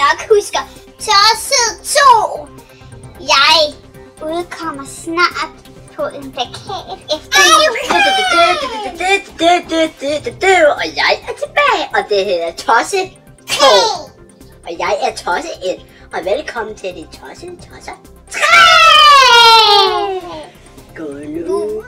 nok husker. Tosset 2. Jeg udkommer snart på en plakat efter og jeg er tilbage, og det hedder Tosse 2. Og jeg er Tosse 1. Og velkommen til de Tosser 3. Gå nu.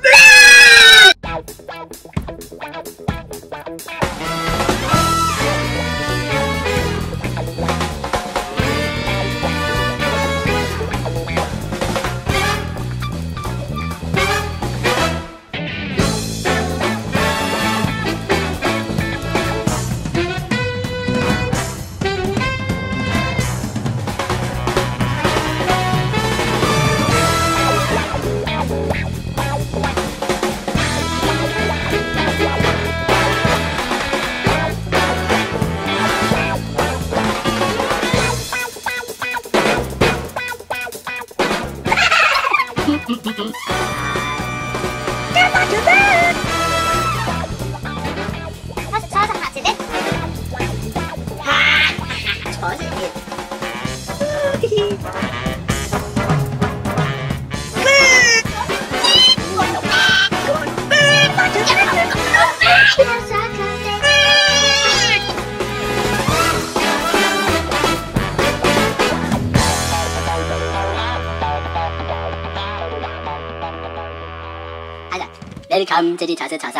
Velkommen til de Tosser 3.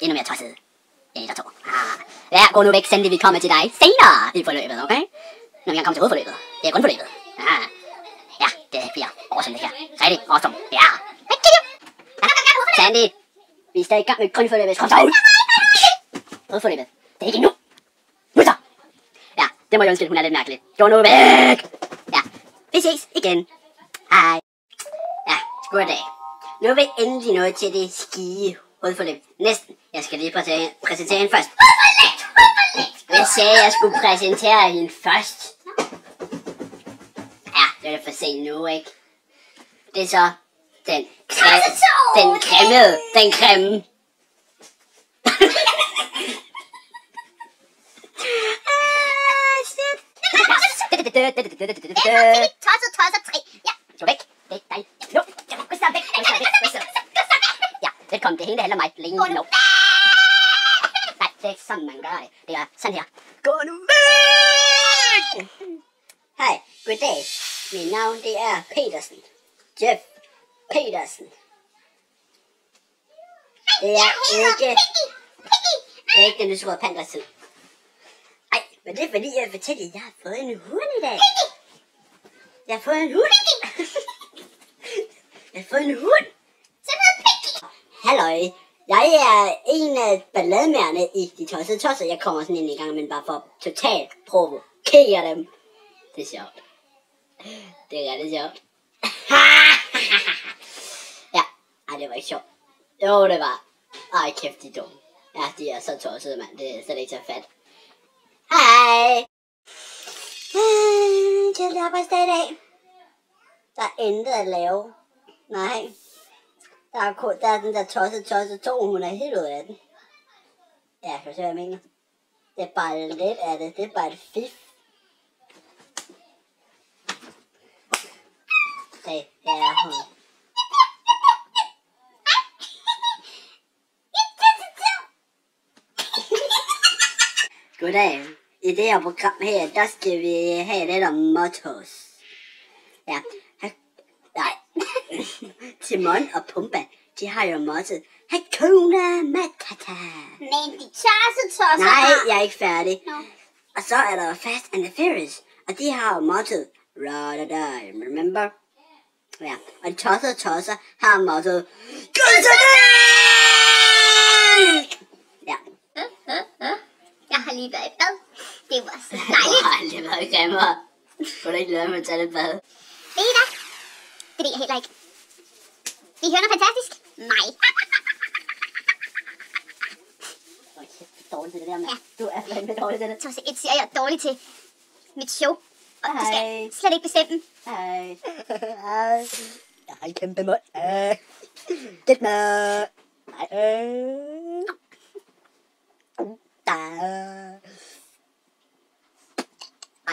Endnu mere tosset. En og to. Ja, gå nu væk, Sandy, vi kommer til dig senere i forløbet, okay? Når vi kommer til hovedforløbet. Det er grundforløbet. Ja, det bliver awesome det her. Rigtig awesome. Ja. Sandy, vi er stadig i gang med grundforløbet. Kom så ud. Hovedforløbet. Det er ikke endnu. Nu så. Ja, det må jeg undskylde, hun er lidt mærkelig. Gå nu væk. Ja, vi ses igen. Hej. Ja, goddag. Nu er vi endelig nået til det skige hovedforløb. Næsten. Jeg skal lige præsentere hende først. Jeg sagde, at jeg skulle præsentere hende først. Ja, det er det for sent nu, ikke? Det er så den creme. Den creme. Tosser 3. Ja. Så væk. Det er dig. Nu. Gå så væk. Ja, velkommen. Det hele handler mig længe nu. Nej, det er ikke sådan, man gør det. Det er sådan her. Gå nu væk! Hej, goddag. Mit navn, det er Petersen. Jeff Petersen. Det er ikke den lyserøde pandas tid. Ej, men det er fordi, jeg vil fortælle, at jeg har fået en hund i dag. Jeg har fået en hund. Jeg har fået en hund. Halløj. Jeg er en af ballademærerne i de Tosser. Jeg kommer sådan ind i gang, men bare for totalt provokere dem. Det er sjovt. Det er rigtig sjovt. Ja, ej, det var ikke sjovt. Jo, det var. Ej, kæft, de er dumme. Ja, de er så tossede, mand. Det er slet ikke så fedt. Hej. Tidlig arbejdsdag i dag. Der er intet at lave. Nej. Der er den der Tosset 2, hun er helt ud af den. Ja, kan du se, hvad jeg mener? Det er bare lidt af det. Det er bare et fif. Det er hun. Goddag. I det her program her, der skal vi have lidt om mottos. Ja. Nej. Timon og Pumba, de har jo mottet Hakuna Matata. Men de Tosser. Nej, jeg er ikke færdig. No. Og så er der Fast and the Furious, og de har jo mottet Ride or Die, remember? Ja, og de Tosser har mottet ja. Jeg har lige været i bad. Det var så dejligt. Jeg har aldrig været i grimmer. Kunne du ikke lade mig at tage et bad? Det ved jeg heller ikke. Vi hører noget fantastisk. Nej. Dårligt til det der, mand. Ja. Du er fandme dårlig til det. Tosse 1 siger, jeg er dårlig til mit show. Og du skal slet ikke bestemme. Hej. Jeg har en kæmpe mund. Det med.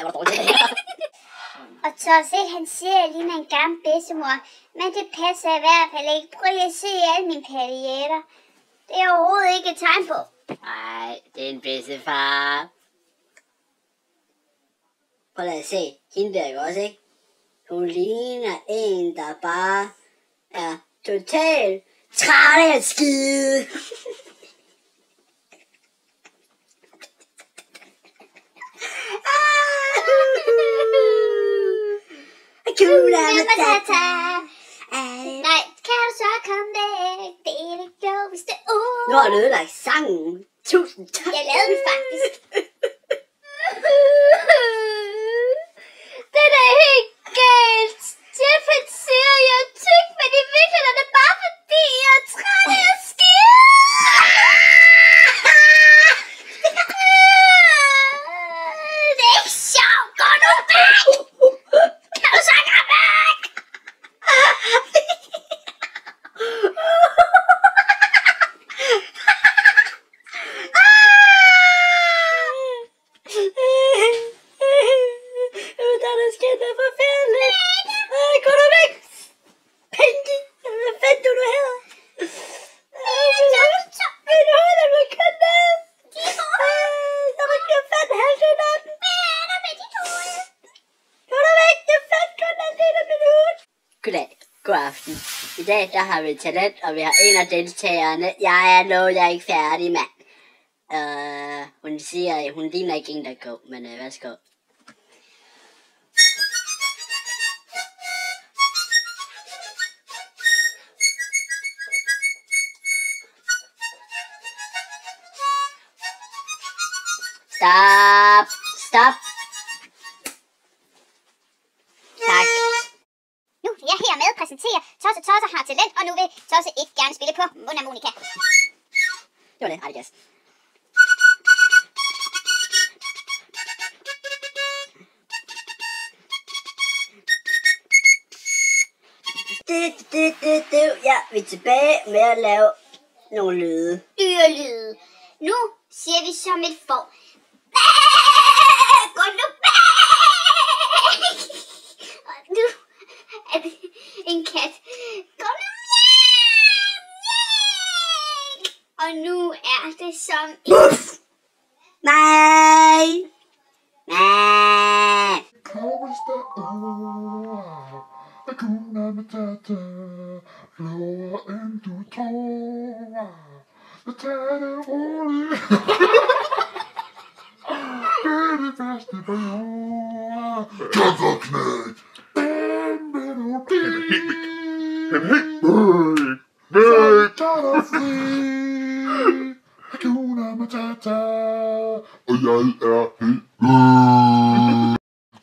Ej, hvor dårligt det her. Og Tosset, han siger, at jeg ligner en gammel bedstemor. Men det passer i hvert fald ikke. Prøv lige at se alle mine paljetter. Det er overhovedet ikke et tegn på. Ej, det er en bedstefar. Prøv at se. Hende der ikke også, ikke? Hun ligner en, der bare er totalt træt af at skide. Nej, kan du så komme væk? Det er det klogeste ord. Nu har du ødelagt sangen. Tusind tak. Jeg lavede den faktisk. Det er da helt galt. Stefan siger, at jeg er tyk, men i virkeligheden er det bare fordi, jeg er træt af at skide. Det er ikke sjovt. Gå nu væk. Kan du så komme væk? Goddag. God aften. I dag der har vi talent, og vi har en af deltagerne. Jeg er ikke færdig, mand. Hun siger, at hun ligner ikke en, der går, men værsgo. Stop. Stop. Tak. Nu vil jeg hermed præsentere Tosse har talent, og nu vil Tosse ikke gerne spille på mundharmonika. Det var det. Adios. Ja, vi er tilbage med at lave nogle lyde. Dyrelyde. Nu siger vi som et får. Gå nu væk! Og nu er det en kat. Gå nu væk! Og nu er det som en... Nej! Nej! Hakuna Matata, flowere end du tror. Så tag det roligt. Det er det bedste på jorden. Jokkerknægt. Hvem vil du blive? Så tag dig fri. Hakuna Matata. Og jeg er helt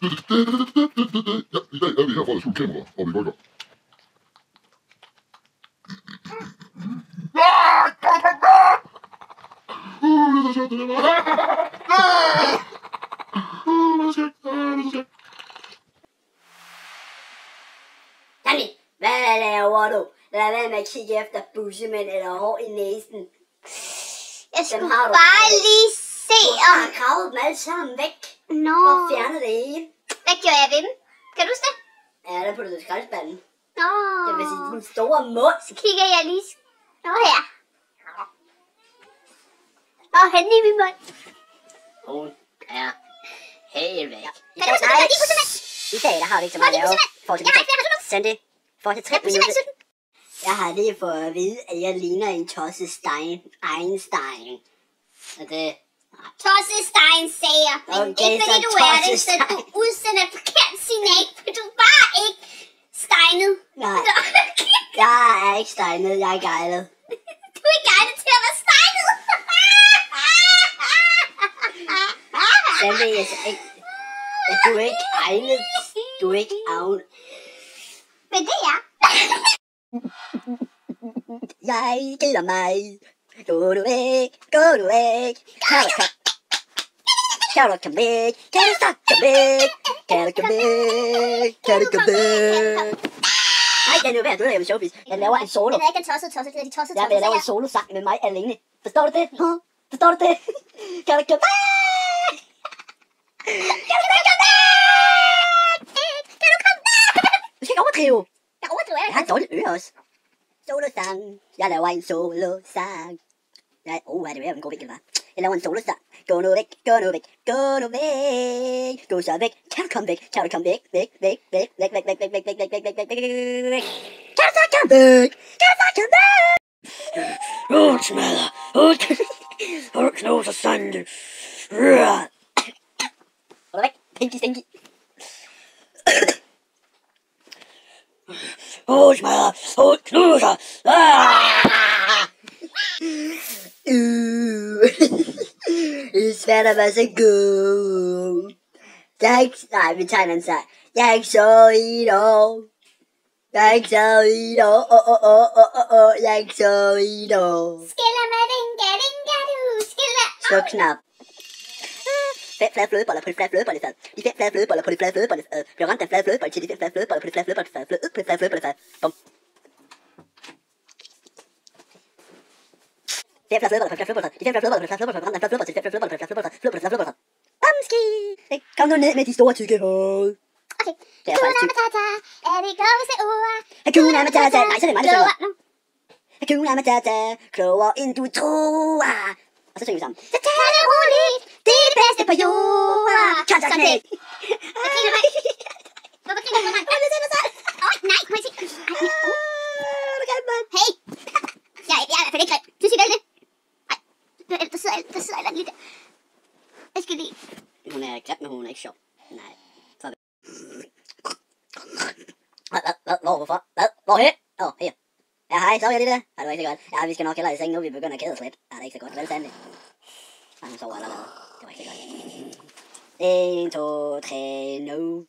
Ja, i dag er vi her for at skjule kamera, og vi går i gang. Danny, hvad laver du? Lad være med at kigge efter bussemænd eller hår i næsen. Jeg skulle har du bare gravet. lige se Du om... har gravet dem alle sammen væk. Nå, For at fjerne det hele. hvad gjorde jeg ved dem? Kan du huske det? Ja, der putter du skraldespanden. Nå, Det vil sige din store mund. så kigger jeg lige... Nå her. Og hen i min mund. Hun er helt væk. Kan du huske det? Hvor de bussemænd? I dag, der har vi ikke så meget at lave. Jeg har ikke flere resolutioner. Send det. For til 3 minutter. Jeg har lige fået at vide, at jeg ligner en Tosse Einstein. Og det... Tosse Stein sager. Men Okay, ikke fordi så du er det, Tosse så du udsender et forkert signal, for du var ikke steinet. Nej, jeg er ikke steinet, jeg er gejlet. Du er ikke egnet til at være steinet. Sande, jeg er ikke... Du er ikke egnet. Du er ikke egnet. Men det er. Jeg gælder mig. Gå du væk, gå du væk. Kan du komme væk? Kan du så komme væk? Kan du komme væk? Kan du komme væk? Nej, jeg er nu ved at lave showbiz. Jeg laver en solo. Det er ikke en tosset, det er de tosset. Ja, men jeg laver en solosang med mig alene. Forstår du det? Forstår du det? Kan du komme væk? Du skal ikke overdrive. Jeg overdriver Jeg har et dårligt øre også. Solosang. Jeg laver en solosang. Nej, er det en god vinkel, hva'? Jeg laver en solosang. Gå nu væk, gå nu væk, gå nu væk. Gå så væk, kan du komme væk, kan du komme væk, væk, væk, væk, væk, væk, væk, væk, væk, væk, væk, væk, væk, væk, væk, væk. Kan du så komme væk, kan du så komme væk. Åh, smadrer, åh, knoser sande. Gå væk, pinky stinky. Åh, smadrer, åh, knuser. Det er svært at være så god. Jeg er ikke... Nej, vi tager en sang. Jeg er ikke så i et år. Jeg er ikke så i et år. Jeg er ikke så i et år. Skiller med dinga dinga du. Skiller. Slå knap. 5 flade flødeboller på det flade flødebollefad. De 5 flade flødeboller på det flade flødebollefad. Bliver ramt af flade flødeboller til de 5 flade flødeboller på det flade flødebollefad. Flød ud på det flade flødebollefad. Bum. 5 flade flødeboller på det flade flødebollefad. De 5 flade flødeboller på det flade flødebollefad. Ramt af flade flødeboller til de 5 flade flødeboller på det flade flødebollefad. Flød på det flade flødebollefad. Bamski! Kom nu ned med de store tykke hoved. Okay. Det er faktisk tyk. Matata. Er det klogeste ord? Hakuna Matata. Nej, så er det mig, der synger. Hakuna Matata. Klogere end du tror. Og så synger vi sammen. Så tag det roligt. Det er det bedste på jorden. Kantaknæk. Hvorfor griner du? Hvorfor griner du? Nej, må jeg se? Hey. Jeg er i hvert fald ikke grim. Du siger vel det? Nej, der sidder et eller andet lige der. Jeg skal lige... Hun er grim, men hun er ikke sjov. Nej. Hvorfor? Hvad? Hvorhen? Her. Ja, hej, så er jeg lige der. Det var ikke så godt. Ja, vi skal nok hellere i seng nu, vi begynder at kede os lidt. Ja, det er ikke så godt, vel, Sandy? Hun sover allerede. Det var ikke så godt. 1, 2, 3, nu.